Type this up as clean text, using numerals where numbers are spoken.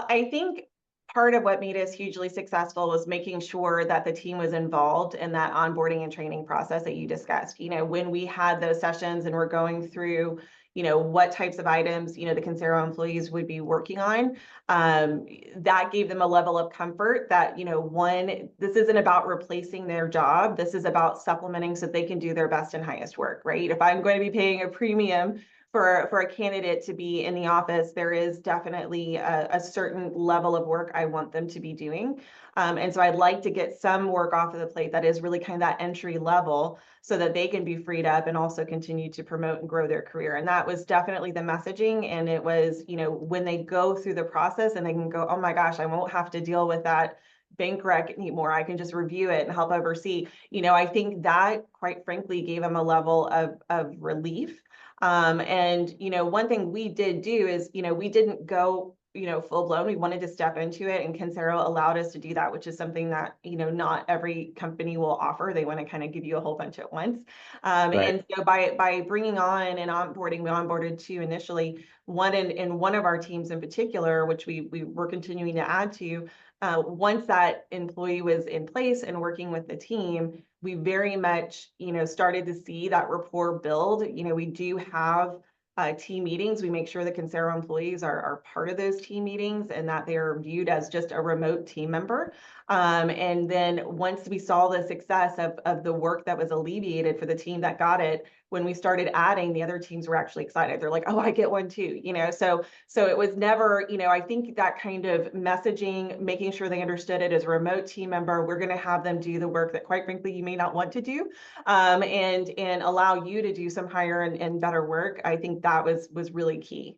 I think part of what made us hugely successful was making sure that the team was involved in that onboarding and training process that you discussed. When we had those sessions and we're going through, what types of items, the Consero employees would be working on, that gave them a level of comfort that, one, this isn't about replacing their job. This is about supplementing so they can do their best and highest work, right? If I'm going to be paying a premium for a candidate to be in the office, there is definitely a certain level of work I want them to be doing. And so I'd like to get some work off of the plate that is really kind of that entry level so that they can be freed up and also continue to promote and grow their career. And that was definitely the messaging. And it was, when they go through the process and they can go, oh my gosh, I won't have to deal with that bank rec anymore. I can just review it and help oversee. I think that, quite frankly, gave them a level of relief. And, one thing we did do is, we didn't go, full blown. We wanted to step into it, and Consero allowed us to do that, which is something that, not every company will offer. They want to kind of give you a whole bunch at once. Right. And so by bringing on and onboarding, we onboarded two initially, one in one of our teams in particular, which we were continuing to add to. Once that employee was in place and working with the team, we very much, started to see that rapport build. We do have team meetings. We make sure the Consero employees are part of those team meetings and that they are viewed as just a remote team member. And then once we saw the success of the work that was alleviated for the team that got it, when we started adding, the other teams were actually excited. They're like, oh, I get one too, so it was never, I think that kind of messaging, making sure they understood it as a remote team member, we're going to have them do the work that, quite frankly, you may not want to do, and allow you to do some higher and better work. I think that was really key.